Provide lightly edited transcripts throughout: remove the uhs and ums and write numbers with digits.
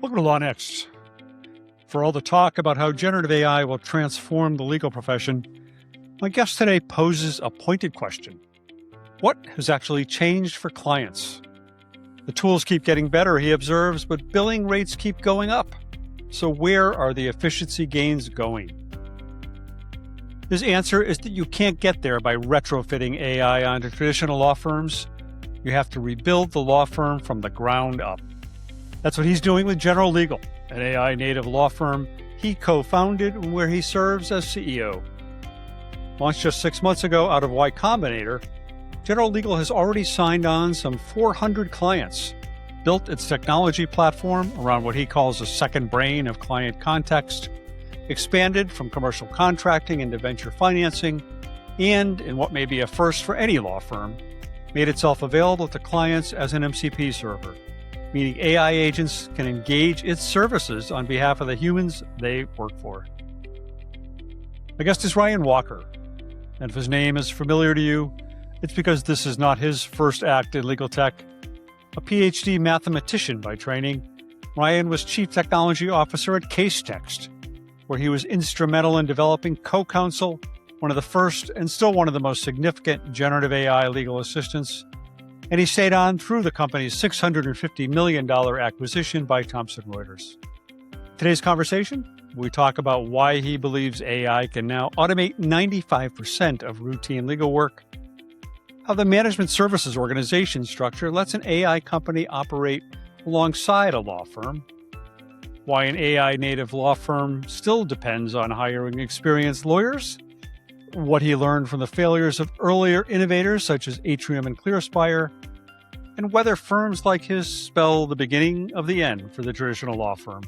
Welcome to Law Next. For all the talk about how generative AI will transform the legal profession, my guest today poses a pointed question. What has actually changed for clients? The tools keep getting better, he observes, but billing rates keep going up. So where are the efficiency gains going? His answer is that you can't get there by retrofitting AI onto traditional law firms. You have to rebuild the law firm from the ground up. That's what he's doing with General Legal, an AI native law firm he co-founded and where he serves as CEO. Launched just 6 months ago out of Combinator, General Legal has already signed on some 400 clients, built its technology platform around what he calls a second brain of client context, expanded from commercial contracting into venture financing, and, in what may be a first for any law firm, made itself available to clients as an MCP server, meaning AI agents can engage its services on behalf of the humans they work for. My guest is Ryan Walker, and if his name is familiar to you, it's because this is not his first act in legal tech. A PhD mathematician by training, Ryan was Chief Technology Officer at Casetext, where he was instrumental in developing CoCounsel, one of the first and still one of the most significant generative AI legal assistants. And he stayed on through the company's $650 million acquisition by Thomson Reuters. Today's conversation, we talk about why he believes AI can now automate 95% of routine legal work, how the management services organization structure lets an AI company operate alongside a law firm, why an AI native law firm still depends on hiring experienced lawyers, what he learned from the failures of earlier innovators such as Atrium and ClearSpire, and whether firms like his spell the beginning of the end for the traditional law firm.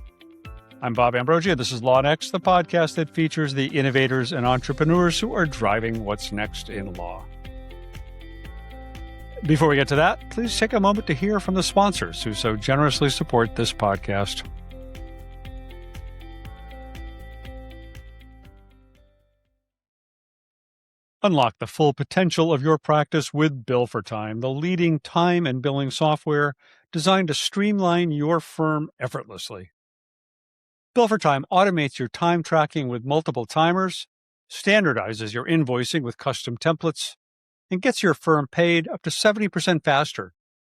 I'm Bob Ambrogi, and this is Law Next, the podcast that features the innovators and entrepreneurs who are driving what's next in law. Before we get to that, please take a moment to hear from the sponsors who so generously support this podcast. Unlock the full potential of your practice with Bill for Time, the leading time and billing software designed to streamline your firm effortlessly. Bill for Time automates your time tracking with multiple timers, standardizes your invoicing with custom templates, and gets your firm paid up to 70% faster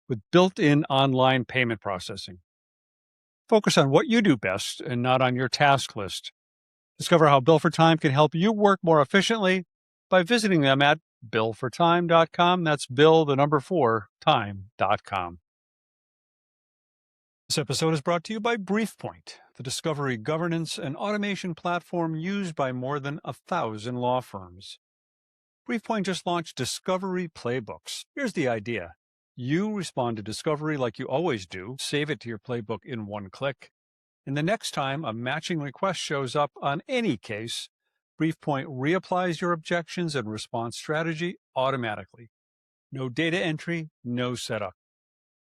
with built-in online payment processing. Focus on what you do best and not on your task list. Discover how Bill for Time can help you work more efficiently by visiting them at billfortime.com. That's Bill, the number 4, time.com. This episode is brought to you by BriefPoint, the discovery, governance, and automation platform used by more than 1,000 law firms. BriefPoint just launched Discovery Playbooks. Here's the idea. You respond to discovery like you always do, save it to your playbook in one click, and the next time a matching request shows up on any case, BriefPoint reapplies your objections and response strategy automatically. No data entry, no setup.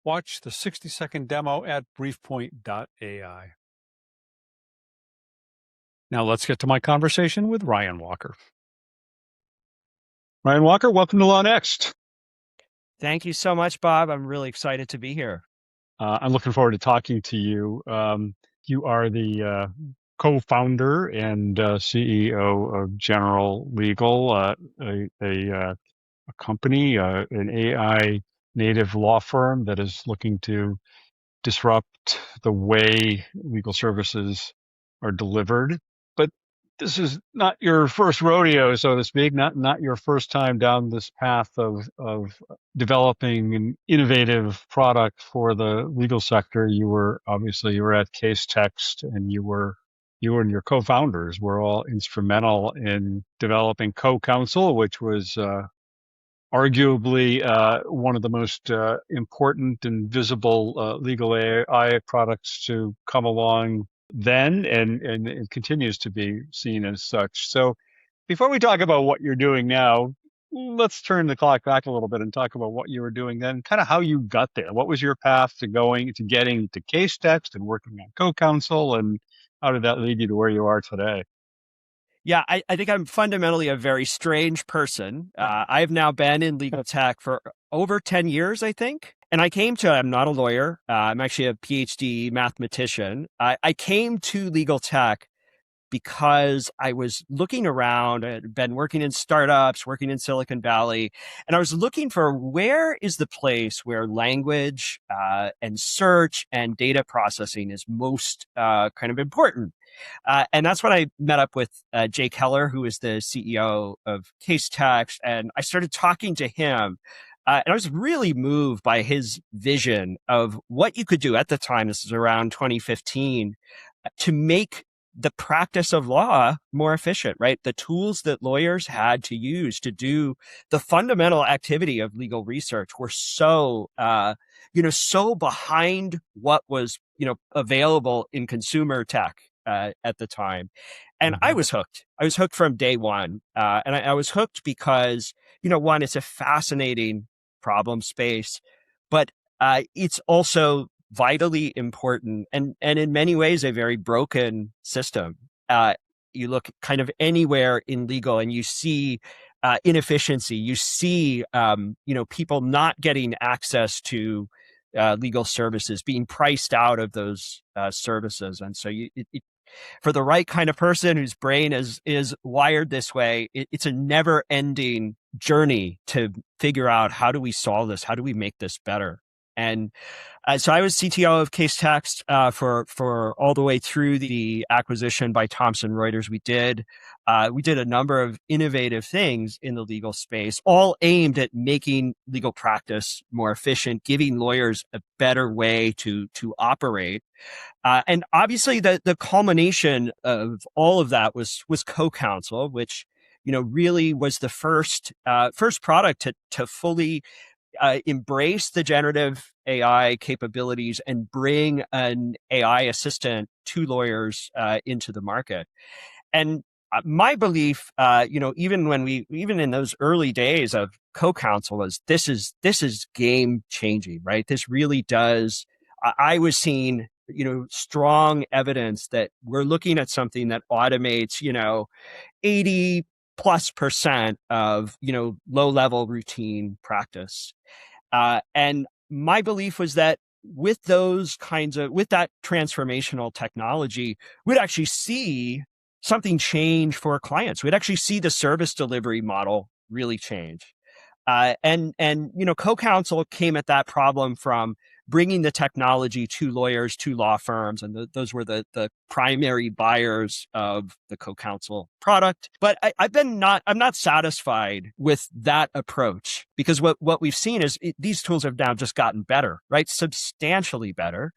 Watch the 60-second demo at briefpoint.ai. Now let's get to my conversation with Ryan Walker. Ryan Walker, welcome to Law Next. Thank you so much, Bob. I'm really excited to be here. I'm looking forward to talking to you. You are the co-founder and CEO of General Legal, a company, an AI native law firm that is looking to disrupt the way legal services are delivered. But this is not your first rodeo, so to speak, not your first time down this path of developing an innovative product for the legal sector. You were at Casetext, and you and your co-founders were all instrumental in developing CoCounsel, which was arguably one of the most important and visible legal AI products to come along then, and it continues to be seen as such. So before we talk about what you're doing now, let's turn the clock back a little bit and talk about what you were doing then, kind of how you got there. What was your path to getting to Casetext and working on CoCounsel, and how did that lead you to where you are today? Yeah, I think I'm fundamentally a very strange person. I've now been in legal tech for over 10 years, I think. And I'm not a lawyer. I'm actually a PhD mathematician. I came to legal tech because I was looking around. I had been working in startups, working in Silicon Valley, and I was looking for where is the place where language and search and data processing is most kind of important. And that's when I met up with Jay Keller, who is the CEO of Casetext, and I started talking to him. And I was really moved by his vision of what you could do at the time. This is around 2015 to make the practice of law more efficient, right? The tools that lawyers had to use to do the fundamental activity of legal research were so behind what was, available in consumer tech at the time. And I was hooked. I was hooked from day one. And I was hooked because, one, it's a fascinating problem space, but it's also vitally important and in many ways a very broken system. You look kind of anywhere in legal and you see inefficiency. You see, people not getting access to legal services, being priced out of those services. And so for the right kind of person whose brain is wired this way, it's a never ending journey to figure out, how do we solve this? How do we make this better? And so I was CTO of Casetext for all the way through the acquisition by Thomson Reuters. We did a number of innovative things in the legal space, all aimed at making legal practice more efficient, giving lawyers a better way to operate. And obviously, the culmination of all of that was CoCounsel, which really was the first product to fully embrace the generative AI capabilities and bring an AI assistant to lawyers into the market. And my belief, even in those early days of CoCounsel, was this is game changing, right? This really does. I was seeing strong evidence that we're looking at something that automates 80+% of low level routine practice. And my belief was that with that transformational technology, we'd actually see something change for clients. We'd actually see the service delivery model really change. And CoCounsel came at that problem from bringing the technology to lawyers, to law firms, and those were the primary buyers of the CoCounsel product. But I'm not satisfied with that approach, because what we've seen is these tools have now just gotten better, right? Substantially better.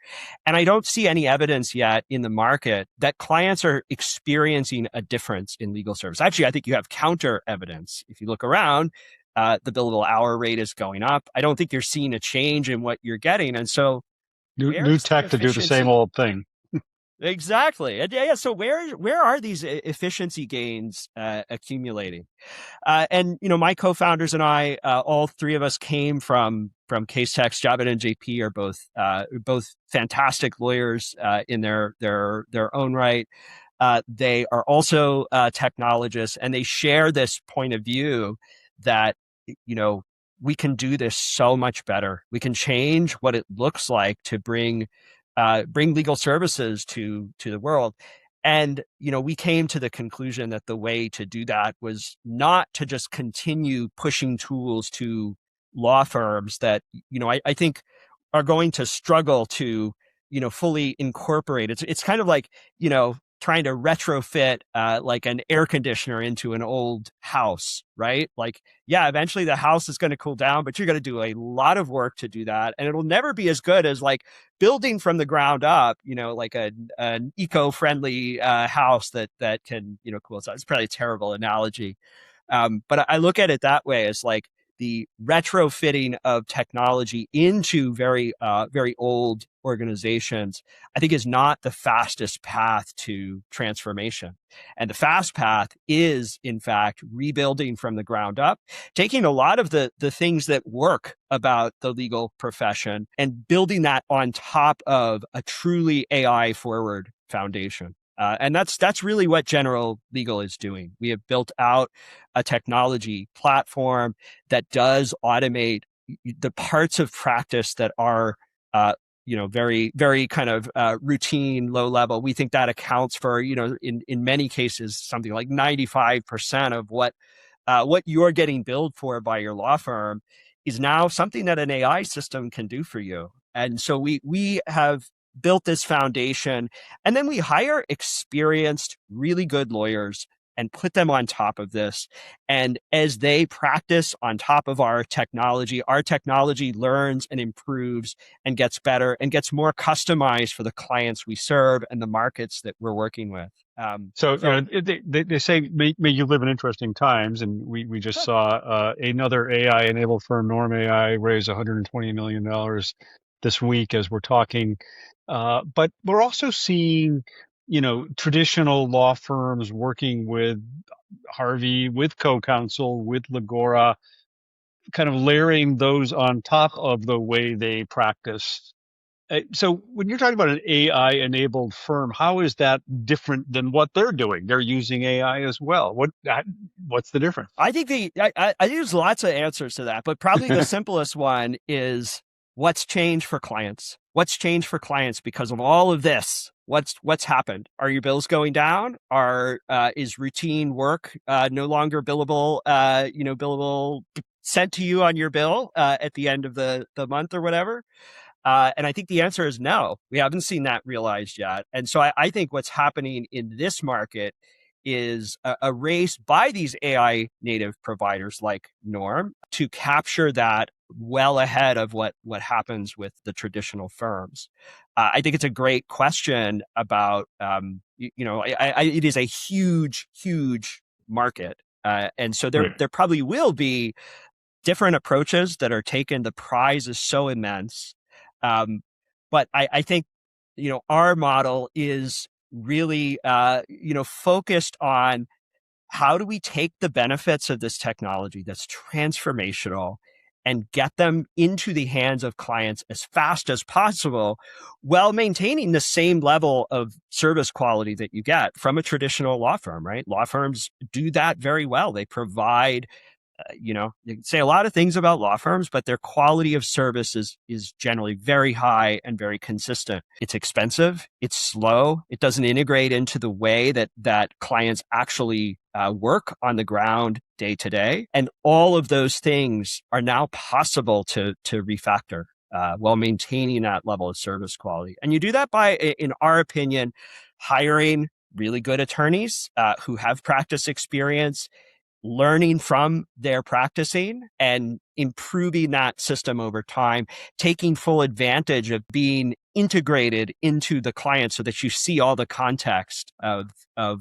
And I don't see any evidence yet in the market that clients are experiencing a difference in legal service. Actually, I think you have counter evidence. If you look around, the billable hour rate is going up. I don't think you're seeing a change in what you're getting. And so New tech to do the same old thing. Exactly. And yeah. So where are these efficiency gains accumulating? And my co-founders and I, all three of us came from Casetext. Javed and JP are both fantastic lawyers in their own right. They are also technologists, and they share this point of view that we can do this so much better. We can change what it looks like to bring legal services to the world. And we came to the conclusion that the way to do that was not to just continue pushing tools to law firms that I think are going to struggle to fully incorporate. It's kind of like trying to retrofit like an air conditioner into an old house, right? Like, yeah, eventually the house is going to cool down, but you're going to do a lot of work to do that. And it'll never be as good as like building from the ground up, like an eco-friendly house that can, cool. So it's probably a terrible analogy. But I look at it that way, as like the retrofitting of technology into very old organizations, I think, is not the fastest path to transformation. And the fast path is, in fact, rebuilding from the ground up, taking a lot of the things that work about the legal profession and building that on top of a truly AI forward foundation. And that's really what General Legal is doing. We have built out a technology platform that does automate the parts of practice that are very, very kind of routine, low level. We think that accounts for, in many cases, something like 95% of what you're getting billed for by your law firm is now something that an AI system can do for you. And so we have built this foundation, and then we hire experienced, really good lawyers and put them on top of this. And as they practice on top of our technology learns and improves and gets better and gets more customized for the clients we serve and the markets that we're working with. They say, may you live in interesting times. And we just saw another AI-enabled firm, Norm AI, raise $120 million this week as we're talking. But we're also seeing traditional law firms working with Harvey, with CoCounsel, with Legora, kind of layering those on top of the way they practice. So when you're talking about an AI-enabled firm, how is that different than what they're doing? They're using AI as well. What's the difference? I think I think there's lots of answers to that, but probably the simplest one is what's changed for clients. What's changed for clients because of all of this? What's happened? Are your bills going down? Is routine work no longer billable? Billable sent to you on your bill at the end of the month or whatever? And I think the answer is no. We haven't seen that realized yet. And so I think what's happening in this market is a race by these AI native providers like Norm to capture that well ahead of what happens with the traditional firms. I think it's a great question about, it is a huge, huge market. And so there probably will be different approaches that are taken. The prize is so immense. But I think, our model is really, focused on how do we take the benefits of this technology that's transformational and get them into the hands of clients as fast as possible while maintaining the same level of service quality that you get from a traditional law firm, right? Law firms do that very well. They provide you can say a lot of things about law firms, but their quality of service is generally very high and very consistent. It's expensive. It's slow. It doesn't integrate into the way that clients actually work on the ground day to day. And all of those things are now possible to refactor while maintaining that level of service quality. And you do that by, in our opinion, hiring really good attorneys who have practice experience, learning from their practicing and improving that system over time, taking full advantage of being integrated into the client so that you see all the context of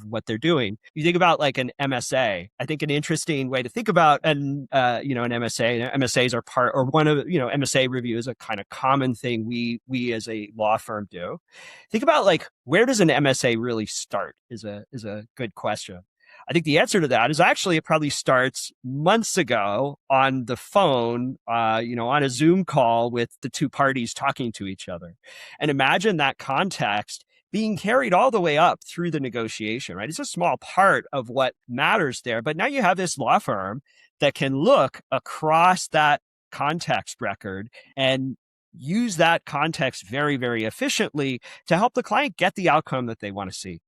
what they're doing. You think about like an MSA. I think an interesting way to think about an MSA. MSAs are part or one of MSA review is a kind of common thing we as a law firm do. Think about like where does an MSA really start is a good question. I think the answer to that is actually it probably starts months ago on the phone, on a Zoom call with the two parties talking to each other. And imagine that context being carried all the way up through the negotiation, right? It's a small part of what matters there. But now you have this law firm that can look across that context record and use that context very, very efficiently to help the client get the outcome that they want to see.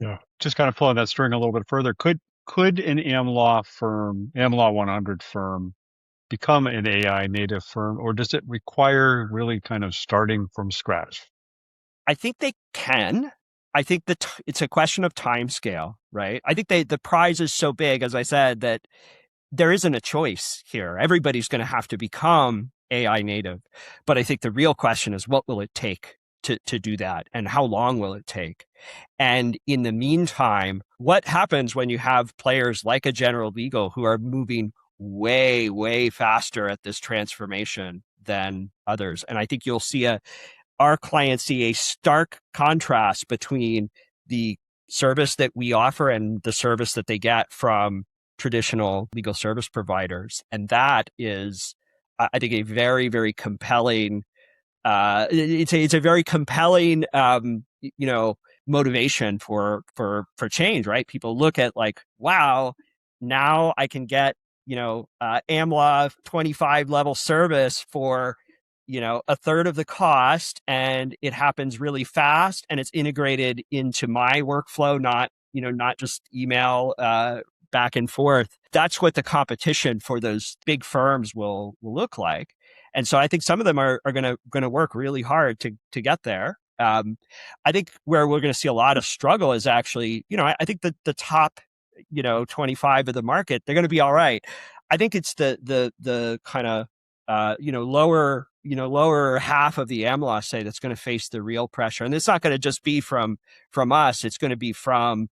Yeah, just kind of pulling that string a little bit further. Could an AmLaw 100 firm, become an AI native firm, or does it require really kind of starting from scratch? I think they can. I think that it's a question of time scale, right? I think the prize is so big, as I said, that there isn't a choice here. Everybody's going to have to become AI native. But I think the real question is, what will it take to do that? And how long will it take? And in the meantime, what happens when you have players like a General Legal who are moving way, way faster at this transformation than others? And I think you'll see our clients see a stark contrast between the service that we offer and the service that they get from traditional legal service providers. And that is, I think, a very, very compelling it's a very compelling, motivation for change, right? People look at like, wow, now I can get AmLaw 25 level service for, a third of the cost, and it happens really fast and it's integrated into my workflow, not just email, back and forth. That's what the competition for those big firms will look like. And so I think some of them are going to work really hard to get there. I think where we're going to see a lot of struggle is actually, I think the top, 25 of the market, they're going to be all right. I think it's the kind of, lower half of the AmLaw, say, that's going to face the real pressure. And it's not going to just be from us. It's going to be from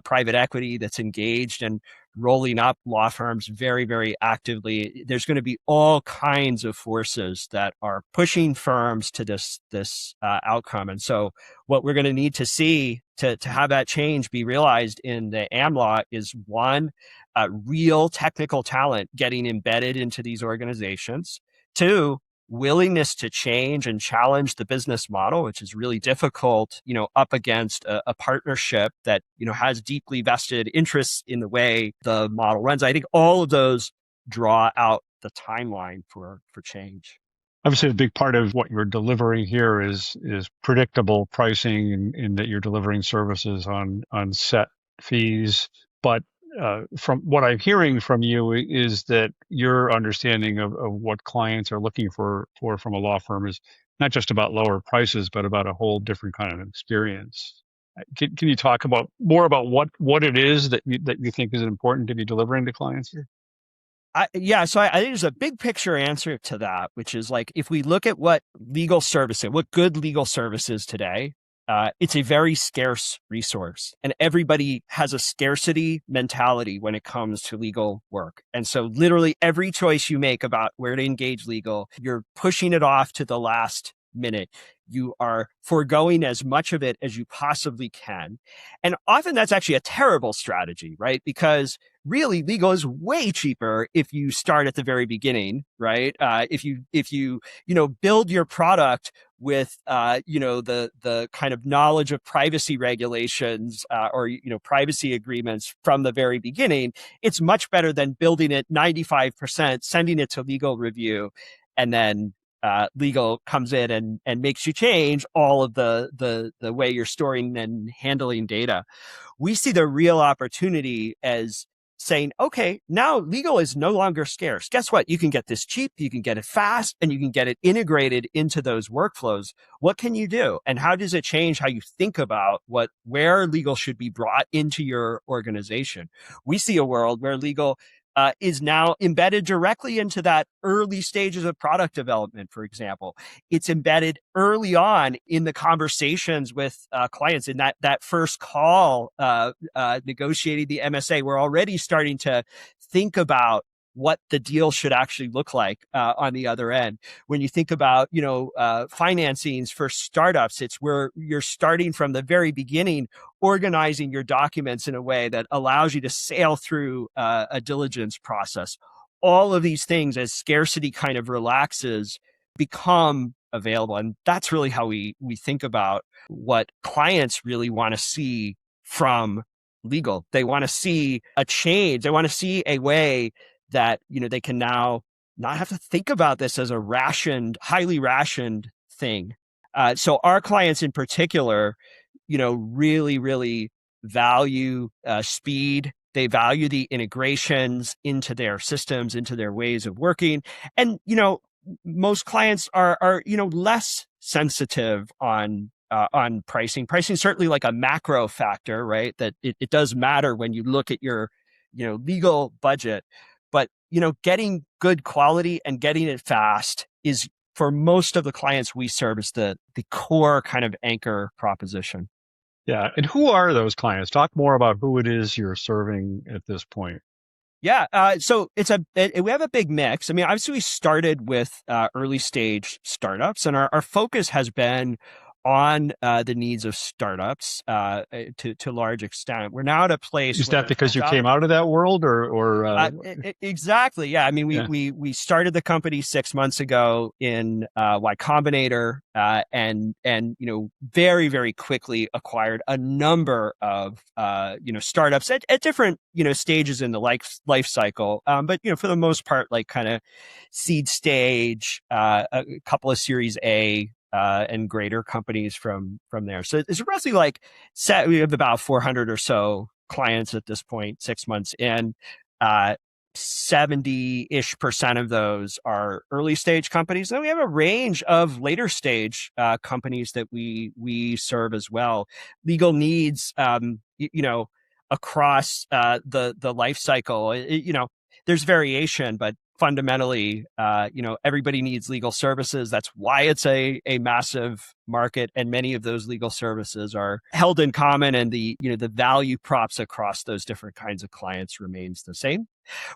private equity that's engaged and rolling up law firms very, very actively. There's going to be all kinds of forces that are pushing firms to this outcome. And so what we're going to need to see to have that change be realized in the AmLaw is, one, real technical talent getting embedded into these organizations. Two, willingness to change and challenge the business model, which is really difficult, up against a partnership that, has deeply vested interests in the way the model runs. I think all of those draw out the timeline for change. Obviously, a big part of what you're delivering here is predictable pricing, in that you're delivering services on set fees. But from what I'm hearing from you is that your understanding of what clients are looking for from a law firm is not just about lower prices, but about a whole different kind of experience. Can you talk more about what it is that you think is important to be delivering to clients here? So I think there's a big picture answer to that, which is, like, if we look at what good legal service is today, it's a very scarce resource, and everybody has a scarcity mentality when it comes to legal work. And so literally every choice you make about where to engage legal, you're pushing it off to the last minute. You are foregoing as much of it as you possibly can. And often that's actually a terrible strategy, right? Because really, legal is way cheaper if you start at the very beginning, right? If you build your product with the kind of knowledge of privacy regulations, or privacy agreements from the very beginning, it's much better than building it 95%, sending it to legal review, and then legal comes in and makes you change all of the way you're storing and handling data. We see the real opportunity as saying, okay, now legal is no longer scarce. Guess what? You can get this cheap, you can get it fast, and you can get it integrated into those workflows. What can you do? And how does it change how you think about where legal should be brought into your organization? We see a world where legal is now embedded directly into that early stages of product development, for example. It's embedded early on in the conversations with clients. In that first call, negotiating the MSA, we're already starting to think about what the deal should actually look like on the other end. When you think about, financings for startups, it's where you're starting from the very beginning, organizing your documents in a way that allows you to sail through a diligence process. All of these things, as scarcity kind of relaxes, become available. And that's really how we think about what clients really want to see from legal. They want to see a change. They want to see a way that, they can now not have to think about this as a highly rationed thing. So our clients in particular, really, really value speed. They value the integrations into their systems, into their ways of working. And, most clients are less sensitive on pricing. Pricing is certainly like a macro factor, right? That it does matter when you look at your, legal budget. But, getting good quality and getting it fast is, for most of the clients we serve, is the core kind of anchor proposition. Yeah. And who are those clients? Talk more about who it is you're serving at this point. Yeah. So we have a big mix. I mean, obviously we started with early stage startups, and our focus has been on the needs of startups to large extent. We're now at a place Is where that because you came out of that world, or exactly, yeah. I mean, yeah. we started the company 6 months ago in Y Combinator, and very very quickly acquired a number of startups at different stages in the life cycle, but for the most part, like kind of seed stage, a couple of Series A. And greater companies from there. So it's roughly like we have about 400 or so clients at this point, 6 months in. 70-ish% of those are early stage companies. Then we have a range of later stage companies that we serve as well. Legal needs, across the life cycle. There's variation, but fundamentally, everybody needs legal services. That's why it's a massive market, and many of those legal services are held in common, and the value props across those different kinds of clients remains the same.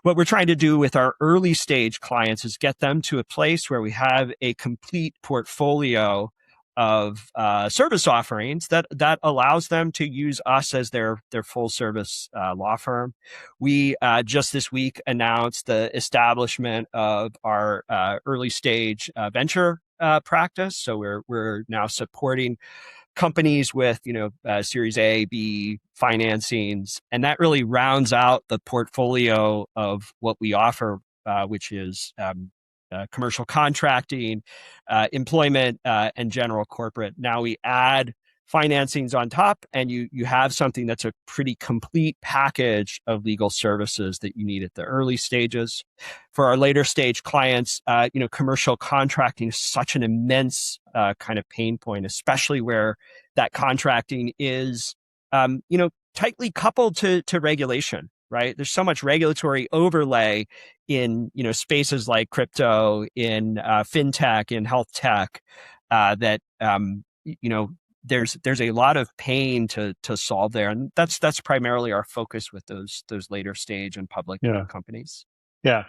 What we're trying to do with our early stage clients is get them to a place where we have a complete portfolio of service offerings that allows them to use us as their full service law firm. We just this week announced the establishment of our early stage venture practice. So we're now supporting companies with Series A, B financings, and that really rounds out the portfolio of what we offer, which is commercial contracting, employment, and general corporate. Now we add financings on top, and you have something that's a pretty complete package of legal services that you need at the early stages. For our later stage clients, commercial contracting is such an immense kind of pain point, especially where that contracting is, tightly coupled to regulation. Right? There's so much regulatory overlay in spaces like crypto, in fintech, in health tech, that there's a lot of pain to solve there, and that's primarily our focus with those later stage and public companies. Yeah,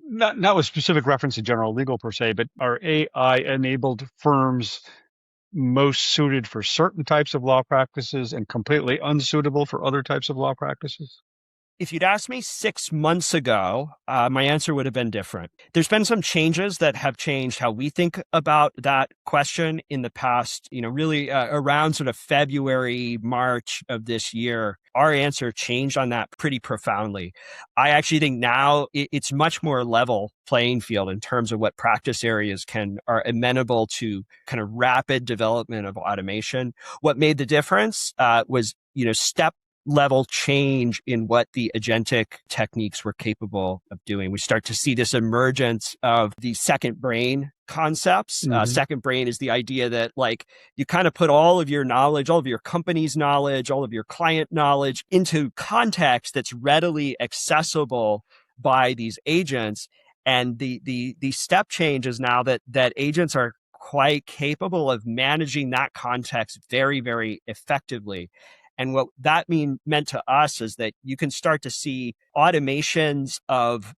not with specific reference to general legal per se, but are AI-enabled firms most suited for certain types of law practices and completely unsuitable for other types of law practices? If you'd asked me 6 months ago, my answer would have been different. There's been some changes that have changed how we think about that question in the past, really around sort of February, March of this year. Our answer changed on that pretty profoundly. I actually think now it's much more level playing field in terms of what practice areas are amenable to kind of rapid development of automation. What made the difference was, step level change in what the agentic techniques were capable of doing. We start to see this emergence of the second brain concepts. Second brain is the idea that you kind of put all of your knowledge, all of your company's knowledge, all of your client knowledge into context that's readily accessible by these agents. And the step change is now that agents are quite capable of managing that context very, very effectively. And what that meant to us is that you can start to see automations of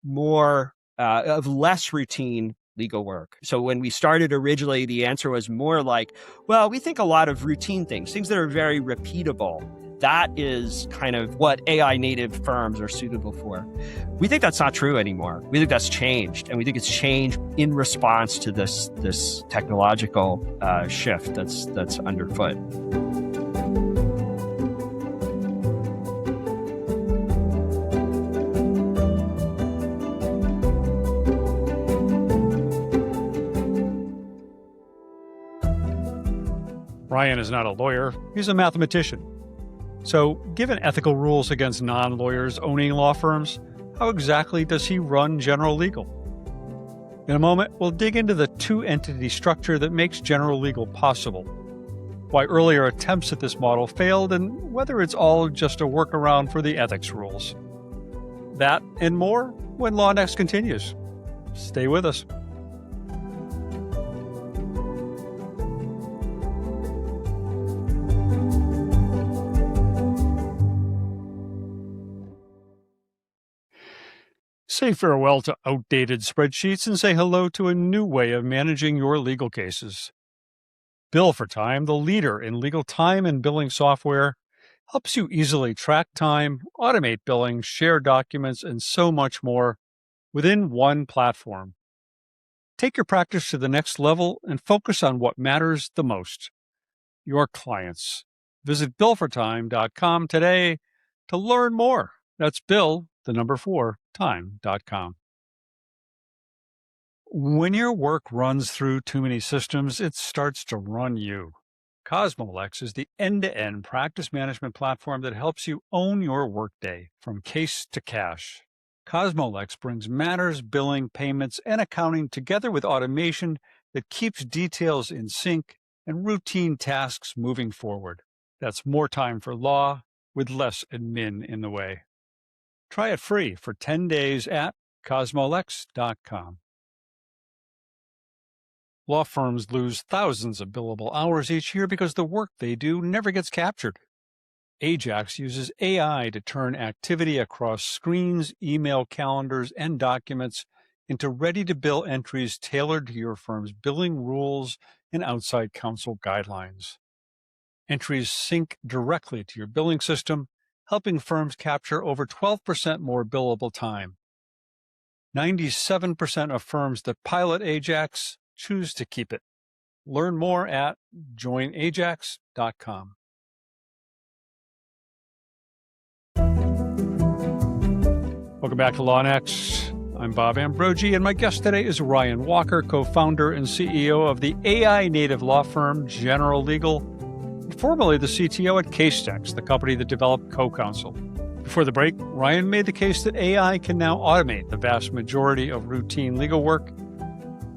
of less routine legal work. So when we started originally, the answer was more like, well, we think a lot of routine things that are very repeatable. That is kind of what AI native firms are suitable for. We think that's not true anymore. We think that's changed, and we think it's changed in response to this technological shift that's underfoot. Ryan is not a lawyer, he's a mathematician. So, given ethical rules against non-lawyers owning law firms, how exactly does he run General Legal? In a moment, we'll dig into the two-entity structure that makes General Legal possible, why earlier attempts at this model failed, and whether it's all just a workaround for the ethics rules. That and more when Law Next continues. Stay with us. Say farewell to outdated spreadsheets and say hello to a new way of managing your legal cases. Bill for Time, the leader in legal time and billing software, helps you easily track time, automate billing, share documents, and so much more within one platform. Take your practice to the next level and focus on what matters the most: your clients. Visit billfortime.com today to learn more. That's Bill, the number 4, time.com. When your work runs through too many systems, it starts to run you. Cosmolex is the end-to-end practice management platform that helps you own your workday from case to cash. Cosmolex brings matters, billing, payments, and accounting together with automation that keeps details in sync and routine tasks moving forward. That's more time for law with less admin in the way. Try it free for 10 days at cosmolex.com. Law firms lose thousands of billable hours each year because the work they do never gets captured. Ajax uses AI to turn activity across screens, email calendars, and documents into ready-to-bill entries tailored to your firm's billing rules and outside counsel guidelines. Entries sync directly to your billing system, helping firms capture over 12% more billable time. 97% of firms that pilot Ajax choose to keep it. Learn more at joinajax.com. Welcome back to Law Next. I'm Bob Ambrogi, and my guest today is Ryan Walker, co-founder and CEO of the AI-native law firm General Legal, and formerly the CTO at Casetext, the company that developed CoCounsel. Before the break, Ryan made the case that AI can now automate the vast majority of routine legal work,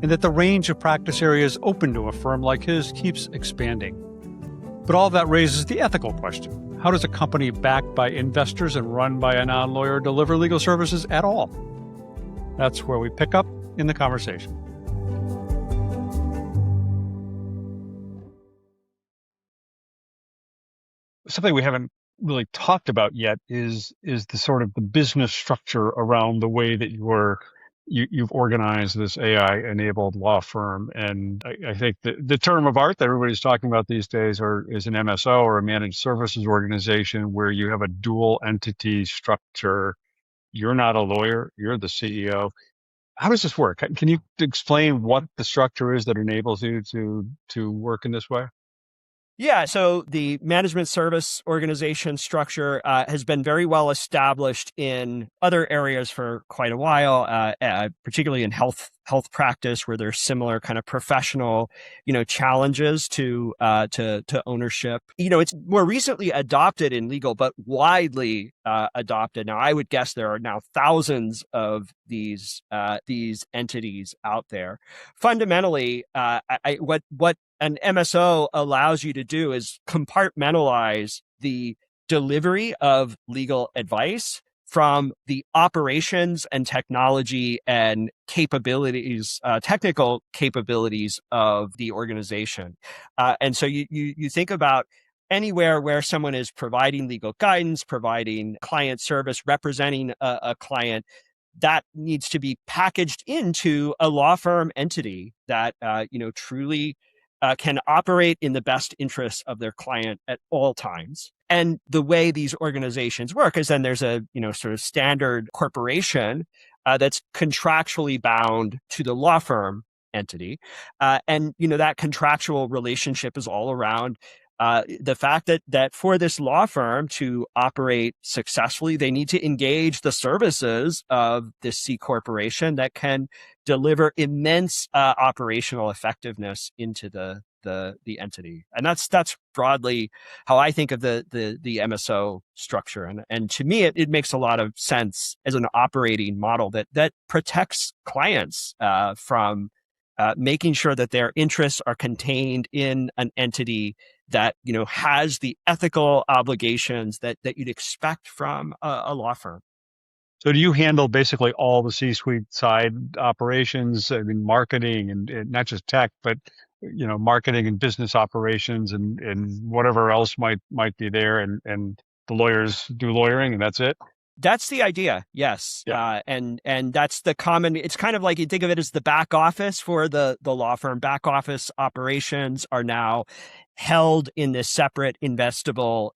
and that the range of practice areas open to a firm like his keeps expanding. But all of that raises the ethical question. How does a company backed by investors and run by a non-lawyer deliver legal services at all? That's where we pick up in the conversation. Something we haven't really talked about yet is the sort of the business structure around the way that you've organized this AI-enabled law firm. And I think the term of art that everybody's talking about these days is an MSO, or a managed services organization, where you have a dual entity structure. You're not a lawyer, you're the CEO. How does this work? Can you explain what the structure is that enables you to work in this way? Yeah, so the management service organization structure has been very well established in other areas for quite a while, particularly in health practice, where there's similar kind of professional, challenges to ownership. It's more recently adopted in legal, but widely adopted. Now, I would guess there are now thousands of these entities out there. Fundamentally, what an MSO allows you to do is compartmentalize the delivery of legal advice from the operations and technology and capabilities, technical capabilities of the organization. And so you think about anywhere where someone is providing legal guidance, providing client service, representing a client, that needs to be packaged into a law firm entity that truly can operate in the best interests of their client at all times. And the way these organizations work is then there's a sort of standard corporation that's contractually bound to the law firm entity, and that contractual relationship is all around the fact that for this law firm to operate successfully, they need to engage the services of this C corporation that can deliver immense operational effectiveness into the entity. And that's broadly how I think of the MSO structure. And to me, it makes a lot of sense as an operating model that protects clients from making sure that their interests are contained in an entity that has the ethical obligations that you'd expect from a law firm. So do you handle basically all the C-suite side operations? I mean, marketing and not just tech, but marketing and business operations and whatever else might be there, and the lawyers do lawyering, and that's it? That's the idea, yes. Yeah. And that's the common, it's kind of like you think of it as the back office for the law firm. Back office operations are now held in this separate investable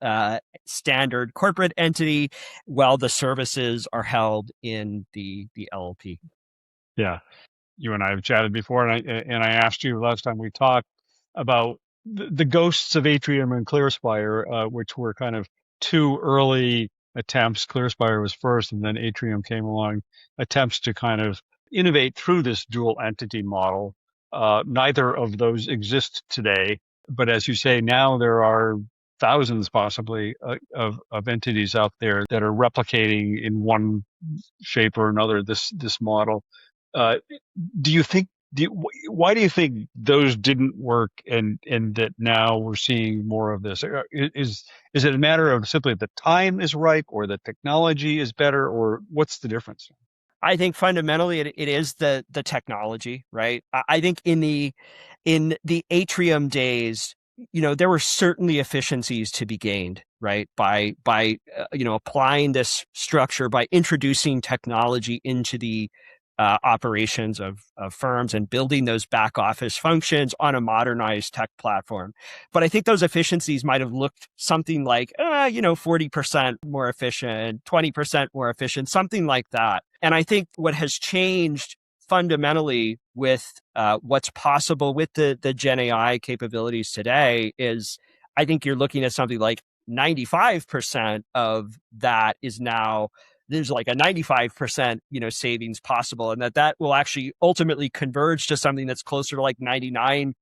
standard corporate entity, while the services are held in the LLP. Yeah. You and I have chatted before, and I asked you last time we talked about the ghosts of Atrium and ClearSpire, which were kind of two early attempts. ClearSpire was first, and then Atrium came along, attempts to kind of innovate through this dual entity model. Neither of those exist today, but as you say, now there are thousands possibly of entities out there that are replicating in one shape or another this model. Uh, do you think? Why do you think those didn't work, and that now we're seeing more of this? Is it a matter of simply the time is right, or the technology is better, or what's the difference? I think fundamentally it is the technology, right? I think in the Atrium days, there were certainly efficiencies to be gained, right? By applying this structure, by introducing technology into the operations of firms and building those back office functions on a modernized tech platform. But I think those efficiencies might have looked something like, 40% more efficient, 20% more efficient, something like that. And I think what has changed fundamentally with what's possible with the Gen AI capabilities today is I think you're looking at something like 95% of that is now there's like a 95% savings possible, and that will actually ultimately converge to something that's closer to like 99%,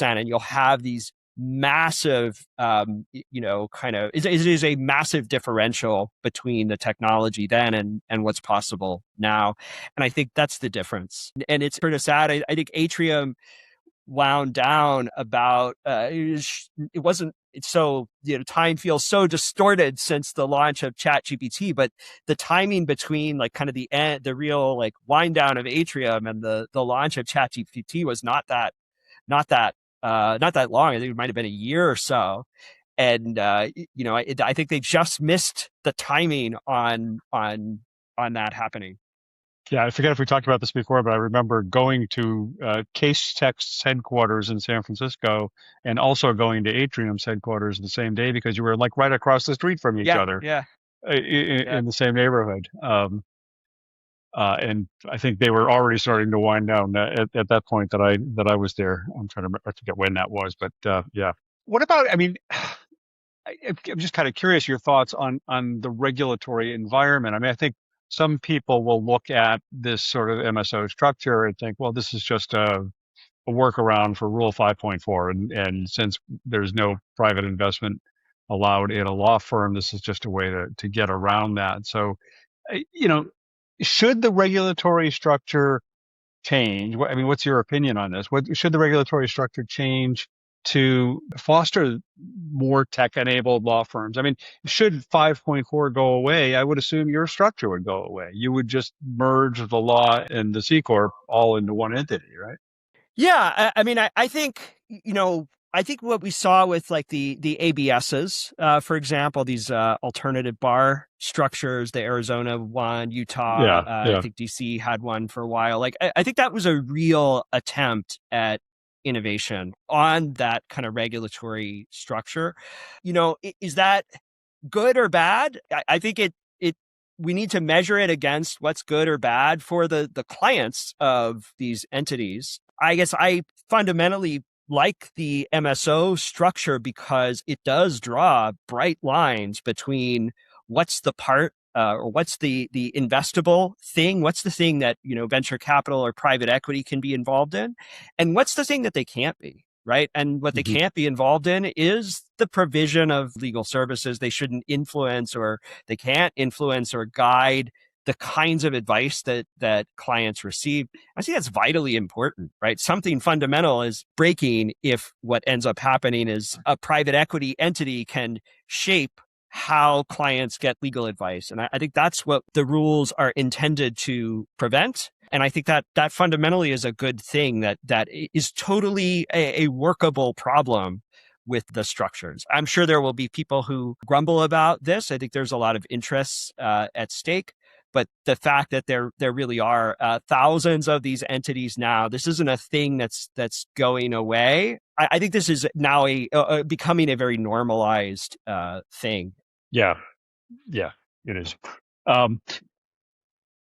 and you'll have these massive kind of it is a massive differential between the technology then and what's possible now. And I think that's the difference, and it's sort of sad. I think Atrium wound down about it wasn't it's so time feels so distorted since the launch of ChatGPT, but the timing between like kind of the real like wind down of Atrium and the launch of ChatGPT was not that long. I think it might have been a year or so. And I think they just missed the timing on that happening. Yeah, I forget if we talked about this before, but I remember going to Casetext's headquarters in San Francisco and also going to Atrium's headquarters the same day because you were like right across the street from each other Yeah. in the same neighborhood. And I think they were already starting to wind down at that point that I was there. I'm trying to remember, I forget when that was, but yeah. What about? I mean, I'm just kind of curious your thoughts on the regulatory environment. I mean, I think some people will look at this sort of MSO structure and think, well, this is just a workaround for Rule 5.4, and since there's no private investment allowed in a law firm, this is just a way to get around that. So, should the regulatory structure change? I mean, what's your opinion on this? Should the regulatory structure change to foster more tech-enabled law firms? I mean, should 5.4 go away, I would assume your structure would go away. You would just merge the law and the C Corp all into one entity, right? Yeah, I mean, I think I think what we saw with like the ABSs, for example, these alternative bar structures, the Arizona one, Utah, Yeah. I think DC had one for a while. Like, I think that was a real attempt at innovation on that kind of regulatory structure. Is that good or bad? I think we need to measure it against what's good or bad for the clients of these entities. I guess I fundamentally like the MSO structure because it does draw bright lines between what's the part or what's the investable thing, what's the thing that venture capital or private equity can be involved in, and what's the thing that they can't be. Right. And what they can't be involved in is the provision of legal services. They shouldn't influence, or they can't influence or guide the kinds of advice that clients receive. I think that's vitally important, right? Something fundamental is breaking if what ends up happening is a private equity entity can shape how clients get legal advice. And I think that's what the rules are intended to prevent. And I think that fundamentally is a good thing that is totally a workable problem with the structures. I'm sure there will be people who grumble about this. I think there's a lot of interests at stake. But the fact that there really are thousands of these entities now, this isn't a thing that's going away. I think this is now becoming a very normalized thing. Yeah, it is. I'm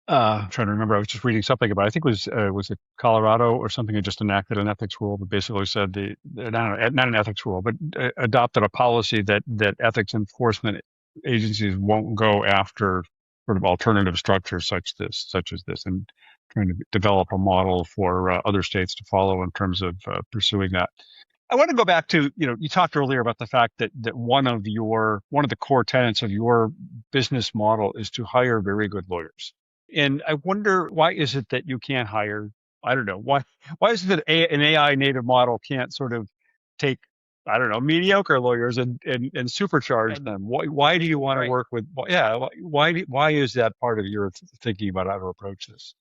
trying to remember. I was just reading something about. I think it was it Colorado or something that just enacted an ethics rule that basically said not an ethics rule, but adopted a policy that ethics enforcement agencies won't go after sort of alternative structures such as this, and trying to develop a model for other states to follow in terms of pursuing that. I want to go back to, you talked earlier about the fact that one of the core tenets of your business model is to hire very good lawyers. And I wonder, why is it that you can't hire, I don't know, why is it that an AI native model can't sort of take, I don't know, mediocre lawyers and supercharge them? Why do you want to work with, why is that part of your thinking about how to approach this?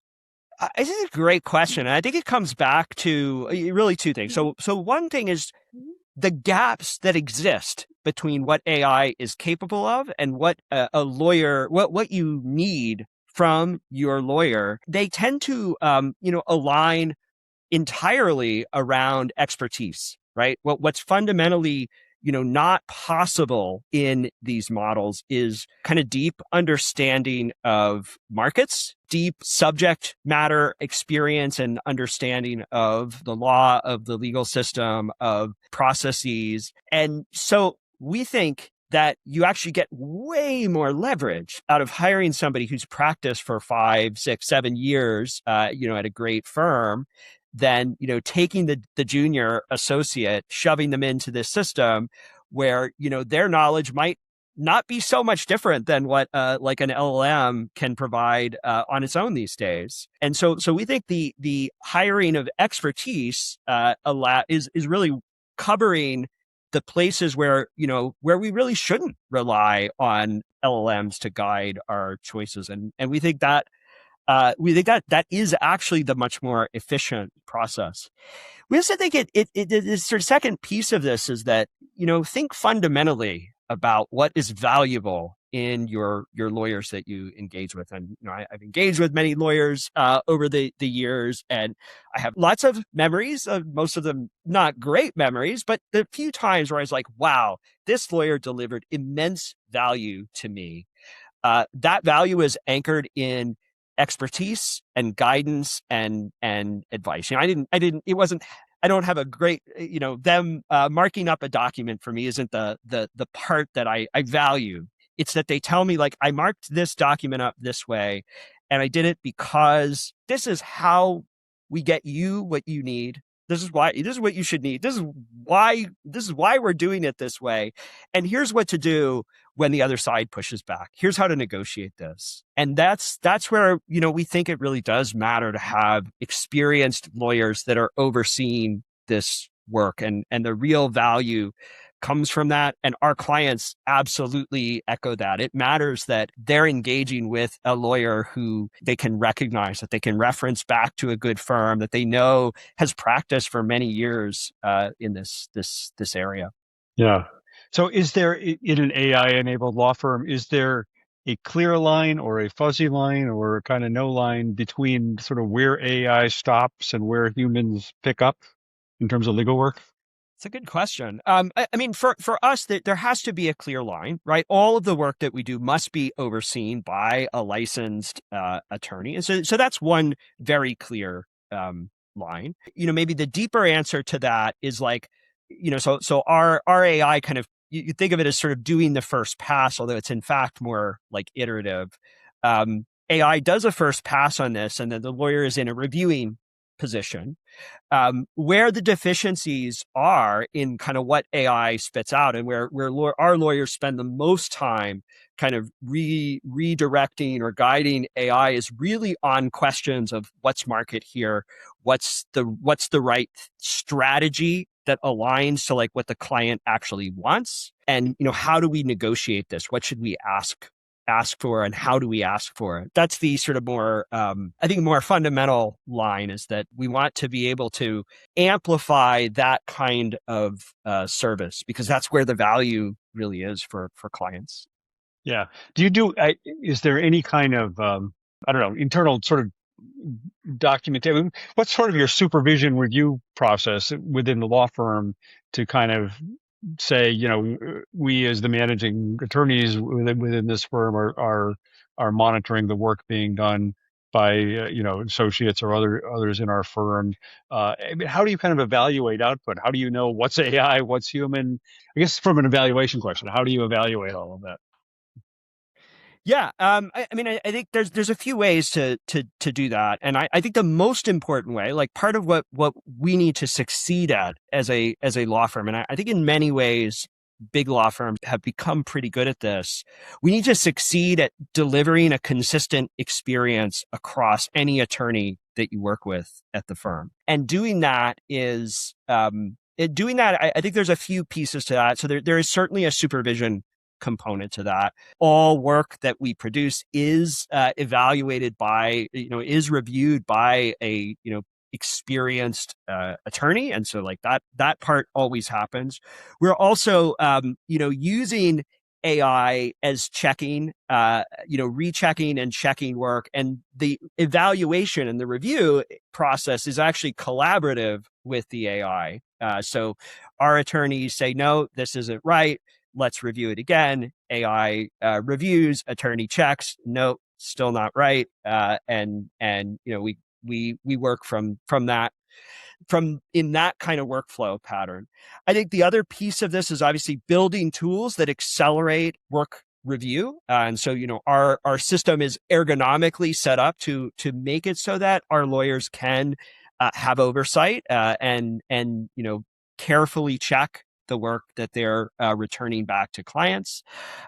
I think it's a great question. And I think it comes back to really two things. So one thing is the gaps that exist between what AI is capable of and what a lawyer, what you need from your lawyer. They tend to, align entirely around expertise, right? What's fundamentally not possible in these models is kind of deep understanding of markets, deep subject matter experience and understanding of the law, of the legal system, of processes. And so we think that you actually get way more leverage out of hiring somebody who's practiced for 5, 6, 7 years, at a great firm than, taking the junior associate, shoving them into this system where, their knowledge might not be so much different than what like an LLM can provide on its own these days. And so we think the hiring of expertise is really covering the places where we really shouldn't rely on LLMs to guide our choices. And we think that that is actually the much more efficient process. We also think the sort of second piece of this is that, think fundamentally about what is valuable in your lawyers that you engage with. And, I've engaged with many lawyers over the years, and I have lots of memories, most of them not great memories, but the few times where I was like, wow, this lawyer delivered immense value to me. That value is anchored in expertise and guidance and advice. I don't have a great, them marking up a document for me isn't the part that I value. It's that they tell me, like, I marked this document up this way, and I did it because this is how we get you what you need. This is what you should need. This is why we're doing it this way. And here's what to do when the other side pushes back. Here's how to negotiate this. And that's where, we think it really does matter to have experienced lawyers that are overseeing this work, and the real value comes from that. And our clients absolutely echo that. It matters that they're engaging with a lawyer who they can recognize, that they can reference back to a good firm that they know has practiced for many years in this area. Yeah. So is there, in an AI-enabled law firm, is there a clear line or a fuzzy line or kind of no line between sort of where AI stops and where humans pick up in terms of legal work? It's a good question. I mean, for us, there has to be a clear line, right? All of the work that we do must be overseen by a licensed attorney. And so that's one very clear line. Maybe the deeper answer to that is like, so our AI kind of, you think of it as sort of doing the first pass, although it's in fact more like iterative. AI does a first pass on this, and then the lawyer is in a reviewing position. Where the deficiencies are in kind of what AI spits out, and where our lawyers spend the most time kind of redirecting or guiding AI, is really on questions of what's market here, what's the right strategy that aligns to like what the client actually wants, and how do we negotiate this? What should we ask ask for and how do we ask for it? That's the sort of more, I think, more fundamental line is that we want to be able to amplify that kind of service because that's where the value really is for clients. Yeah. Is there any kind of, I don't know, internal sort of documentation? What's sort of your supervision review process within the law firm to kind of say, we as the managing attorneys within this firm are monitoring the work being done by, associates or others in our firm. I mean, how do you kind of evaluate output? How do you know what's AI, what's human? I guess from an evaluation question, how do you evaluate all of that? Yeah, I mean, I think there's a few ways to do that, and I think the most important way, like part of what we need to succeed at as a law firm, and I think in many ways, big law firms have become pretty good at this. We need to succeed at delivering a consistent experience across any attorney that you work with at the firm, and doing that is doing that. I think there's a few pieces to that. So there is certainly a supervision component to that. All work that we produce is evaluated by, is reviewed by a, experienced attorney. And so like that part always happens. We're also, using AI as checking, rechecking and checking work. And the evaluation and the review process is actually collaborative with the AI. So our attorneys say, no, this isn't right. Let's review it again. AI reviews, attorney checks. Nope, still not right. And we work from that, from in that kind of workflow pattern. I think the other piece of this is obviously building tools that accelerate work review. And so, our system is ergonomically set up to make it so that our lawyers can have oversight and carefully check the work that they're returning back to clients.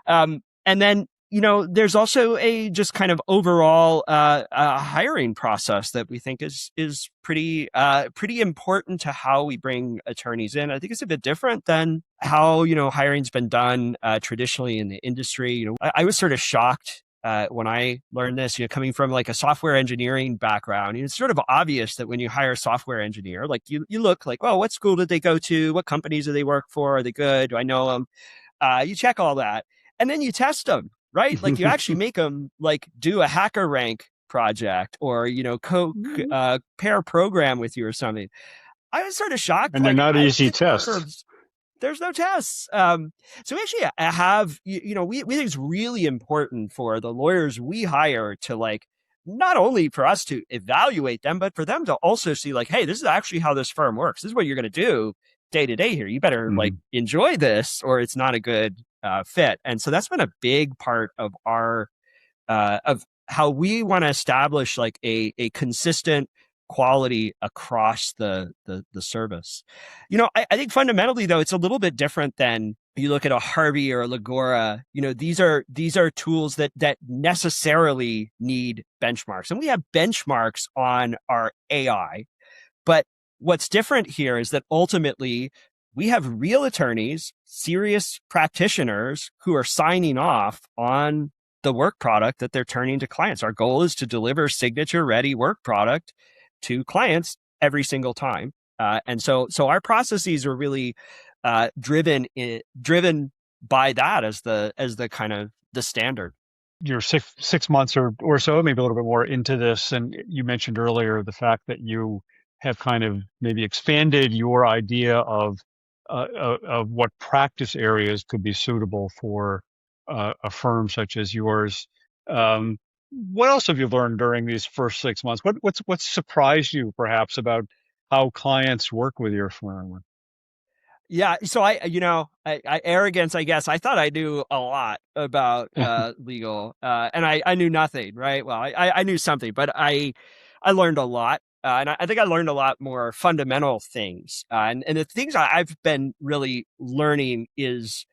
And then, there's also a just kind of overall hiring process that we think is pretty important to how we bring attorneys in. I think it's a bit different than how, hiring's been done traditionally in the industry. I was sort of shocked when I learned this, coming from like a software engineering background. It's sort of obvious that when you hire a software engineer, like you look like, oh, what school did they go to? What companies do they work for? Are they good? Do I know them? You check all that. And then you test them, right? Like you actually make them like do a hacker rank project or, pair program with you or something. I was sort of shocked. And they're like, not easy tests. There's no tests. So we actually have, we think it's really important for the lawyers we hire to like, not only for us to evaluate them, but for them to also see like, hey, this is actually how this firm works. This is what you're going to do day to day here. You better like enjoy this or it's not a good fit. And so that's been a big part of our, of how we want to establish like a consistent quality across the service. I think fundamentally though, it's a little bit different than you look at a Harvey or a Legora. These are tools that necessarily need benchmarks, and we have benchmarks on our AI. But what's different here is that ultimately we have real attorneys, serious practitioners who are signing off on the work product that they're turning to clients. Our goal is to deliver signature ready work product to clients every single time. And so our processes are really driven by that as the kind of the standard. You're 6 months or so, maybe a little bit more into this. And you mentioned earlier the fact that you have kind of maybe expanded your idea of what practice areas could be suitable for a firm such as yours. What else have you learned during these first 6 months? What's surprised you perhaps about how clients work with your firm? Yeah. So I arrogance, I guess. I thought I knew a lot about legal, and I knew nothing, right? Well, I knew something, but I learned a lot. And I think I learned a lot more fundamental things. And the things I've been really learning is,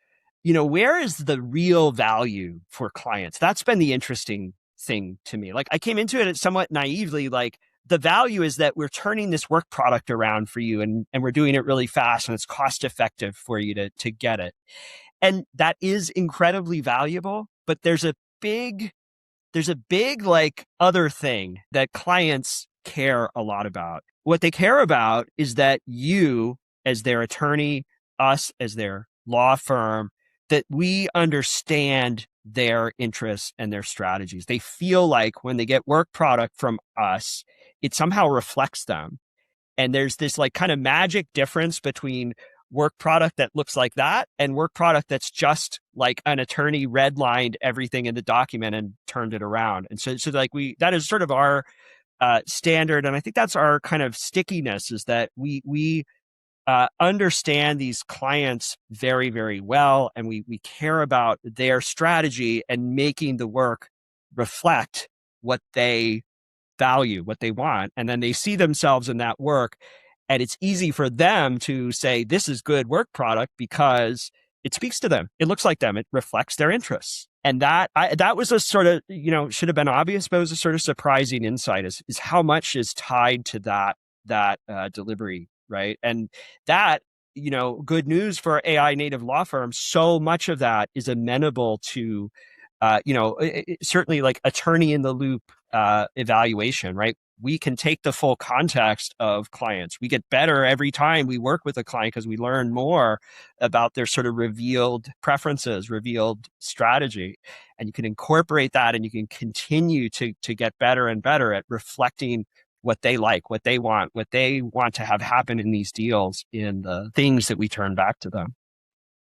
where is the real value for clients? That's been the interesting thing to me. Like I came into it somewhat naively, like the value is that we're turning this work product around for you and we're doing it really fast and it's cost effective for you to get it. And that is incredibly valuable, but there's a big like other thing that clients care a lot about. What they care about is that you, as their attorney, us as their law firm, that we understand their interests and their strategies. They feel like when they get work product from us, it somehow reflects them. And there's this like kind of magic difference between work product that looks like that and work product that's just like an attorney redlined everything in the document and turned it around. And so like that is sort of our standard. And I think that's our kind of stickiness, is that we understand these clients very, very well. And we care about their strategy and making the work reflect what they value, what they want. And then they see themselves in that work. And it's easy for them to say, this is good work product because it speaks to them. It looks like them. It reflects their interests. And that was a sort of, should have been obvious, but it was a sort of surprising insight is how much is tied to that delivery, right? And that, good news for AI native law firms. So much of that is amenable to, certainly like attorney in the loop evaluation, right? We can take the full context of clients. We get better every time we work with a client because we learn more about their sort of revealed preferences, revealed strategy. And you can incorporate that and you can continue to get better and better at reflecting what they like, what they want to have happen in these deals, in the things that we turn back to them.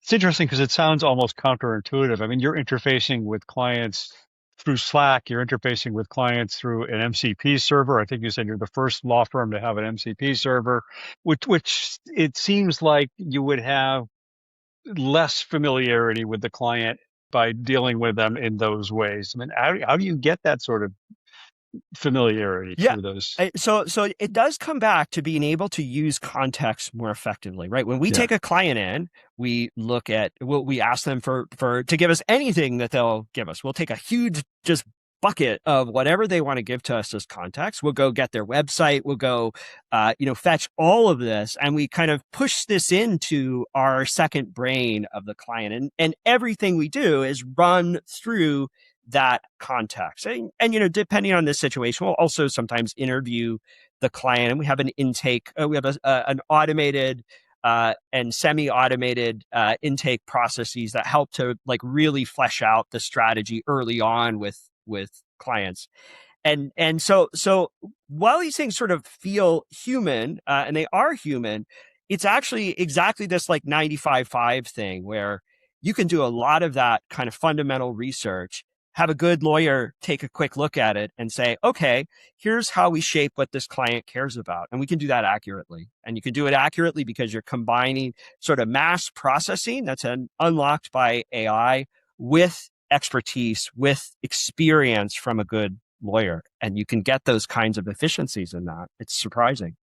It's interesting because it sounds almost counterintuitive. I mean, you're interfacing with clients through Slack, you're interfacing with clients through an MCP server. I think you said you're the first law firm to have an MCP server, which it seems like you would have less familiarity with the client by dealing with them in those ways. I mean, how do you get that sort of familiarity through those? So it does come back to being able to use context more effectively, right? When we take a client in, we look at, we ask them to give us anything that they'll give us. We'll take a huge just bucket of whatever they want to give to us as context. We'll go get their website. We'll go, fetch all of this, and we kind of push this into our second brain of the client. And everything we do is run through that context. And depending on this situation, we'll also sometimes interview the client, and we have an intake. We have an automated and semi-automated intake processes that help to like really flesh out the strategy early on with clients. And so while these things sort of feel human, and they are human, it's actually exactly this like 95-5 thing where you can do a lot of that kind of fundamental research, have a good lawyer take a quick look at it and say, okay, here's how we shape what this client cares about. And we can do that accurately. And you can do it accurately because you're combining sort of mass processing that's unlocked by AI with expertise, with experience from a good lawyer. And you can get those kinds of efficiencies in that. It's surprising.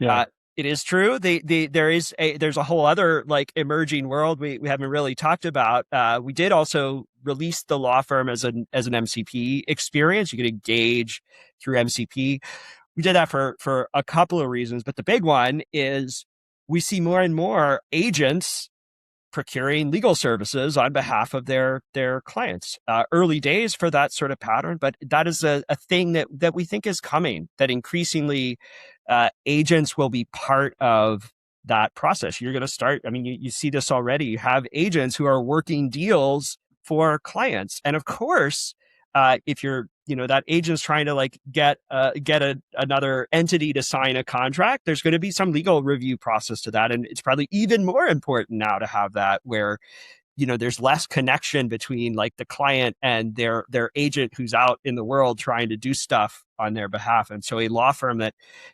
Yeah. It is true. There's a whole other like emerging world we haven't really talked about. We did also release the law firm as an MCP experience. You could engage through MCP. We did that for a couple of reasons, but the big one is we see more and more agents procuring legal services on behalf of their clients. Early days for that sort of pattern, but that is a thing that we think is coming, that increasingly agents will be part of that process. You're going to start, I mean, you see this already. You have agents who are working deals for clients. And of course, if you're, that agent's trying to like get another entity to sign a contract, there's going to be some legal review process to that. And it's probably even more important now to have that where, there's less connection between like the client and their agent who's out in the world trying to do stuff on their behalf. And so a law firm that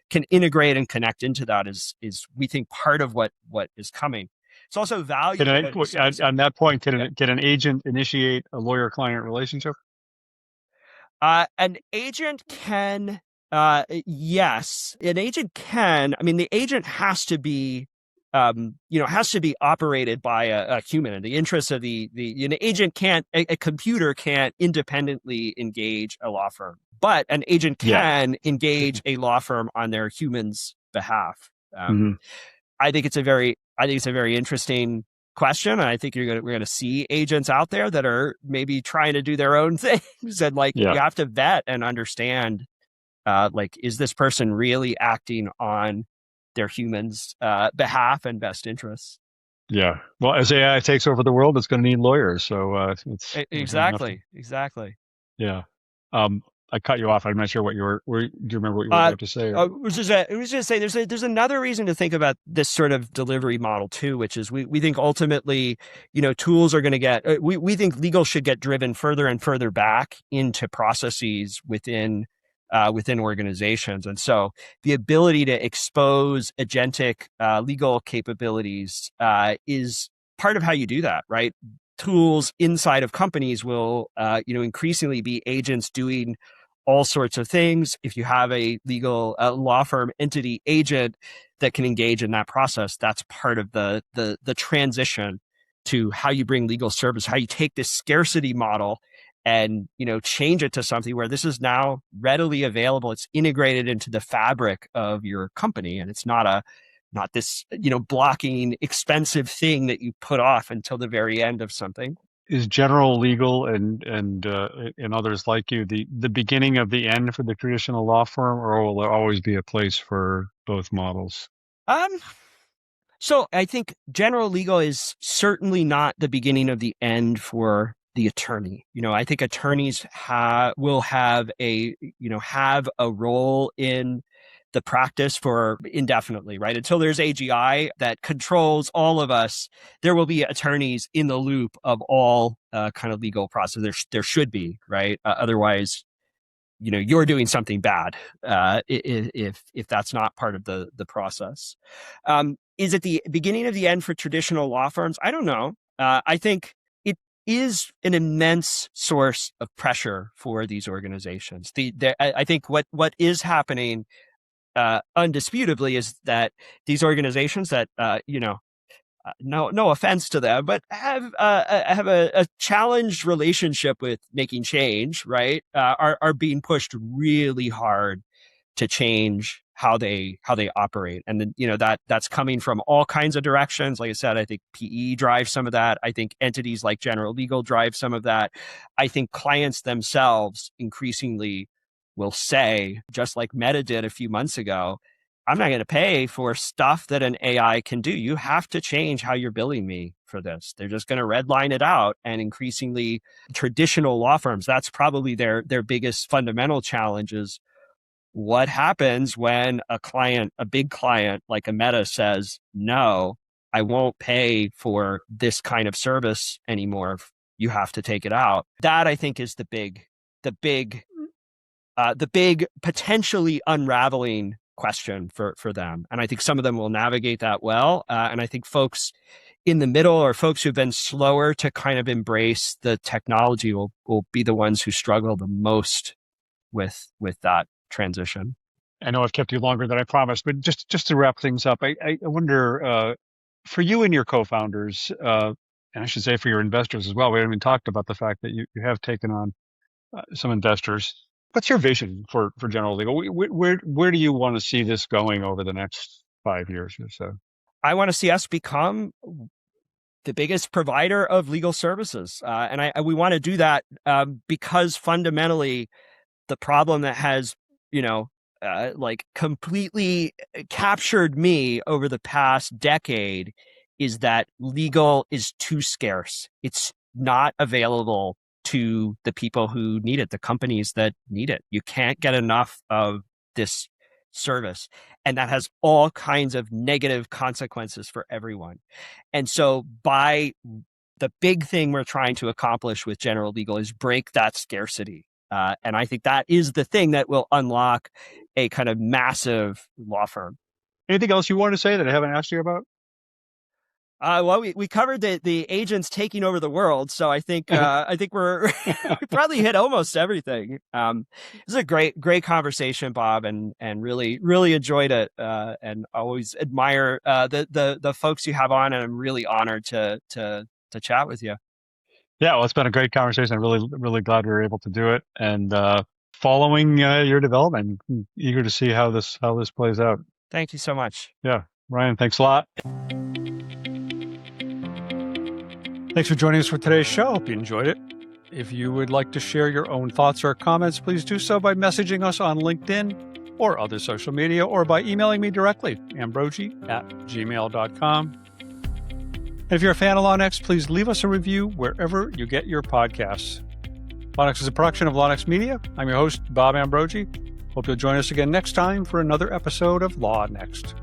can integrate and connect into that is we think part of what is coming. It's also valuable. On that point, can an agent initiate a lawyer-client relationship? An agent can, yes, an agent can. I mean, the agent has to be, operated by a human. In the interest of an agent can't, a computer can't independently engage a law firm, but an agent can engage a law firm on their human's behalf. I think it's a very interesting question. And I think we're going to see agents out there that are maybe trying to do their own things. And like, Yeah. you have to vet and understand, like, is this person really acting on their humans' behalf and best interests? Yeah. Well, as AI takes over the world, it's going to need lawyers. So Exactly. Exactly. yeah. Um, I cut you off. I'm not sure what do you remember what you were Uh, about to say? I was just say there's another reason to think about this sort of delivery model too, which is we think ultimately, tools are going to get, we think legal should get driven further and further back into processes within organizations. And so the ability to expose agentic legal capabilities is part of how you do that, right? Tools inside of companies will, increasingly be agents doing all sorts of things. If you have a legal law firm entity agent that can engage in that process, that's part of the transition to how you bring legal service, how you take this scarcity model and change it to something where this is now readily available. It's integrated into the fabric of your company, and it's not this blocking expensive thing that you put off until the very end of something. Is General Legal and others like you the beginning of the end for the traditional law firm, or will there always be a place for both models? Um, So I think general legal is certainly not the beginning of the end for the attorney. I think attorneys will have a role in the practice for indefinitely, right? Until there's AGI that controls all of us, there will be attorneys in the loop of all kind of legal process. There should be, right? Otherwise, you're doing something bad if that's not part of the process. Is it the beginning of the end for traditional law firms? I don't know. I think it is an immense source of pressure for these organizations. I think what is happening undisputably is that these organizations that no offense to them, but have a challenged relationship with making change, right? Are being pushed really hard to change how they operate, and then that's coming from all kinds of directions. Like I said, I think PE drives some of that. I think entities like General Legal drive some of that. I think clients themselves increasingly will say, just like Meta did a few months ago, I'm not going to pay for stuff that an AI can do. You have to change how you're billing me for this. They're just going to redline it out. And increasingly, traditional law firms, that's probably their biggest fundamental challenge is what happens when a big client like a Meta says, no, I won't pay for this kind of service anymore. You have to take it out. That I think is the big potentially unraveling question for them. And I think some of them will navigate that well. And I think folks in the middle or folks who've been slower to kind of embrace the technology will be the ones who struggle the most with that transition. I know I've kept you longer than I promised, but just to wrap things up, I wonder, for you and your co-founders, and I should say for your investors as well. We haven't even talked about the fact that you have taken on some investors. What's your vision for General Legal? Where do you want to see this going over the next 5 years or so? I want to see us become the biggest provider of legal services, and we want to do that because fundamentally, the problem that has like completely captured me over the past decade is that legal is too scarce. It's not available to the people who need it, the companies that need it. You can't get enough of this service. And that has all kinds of negative consequences for everyone. And so the big thing we're trying to accomplish with General Legal is break that scarcity. And I think that is the thing that will unlock a kind of massive law firm. Anything else you want to say that I haven't asked you about? Well, we covered the agents taking over the world, so I think we're we probably hit almost everything. This is a great conversation, Bob, and really enjoyed it, and always admire the folks you have on, and I'm really honored to chat with you. Yeah, well, it's been a great conversation. I'm really glad we were able to do it, and following your development, eager to see how this plays out. Thank you so much. Yeah, Ryan, thanks a lot. Thanks for joining us for today's show. Hope you enjoyed it. If you would like to share your own thoughts or comments, please do so by messaging us on LinkedIn or other social media, or by emailing me directly, ambrogi@gmail.com. And if you're a fan of LawNext, please leave us a review wherever you get your podcasts. LawNext is a production of LawNext Media. I'm your host, Bob Ambrogi. Hope you'll join us again next time for another episode of LawNext.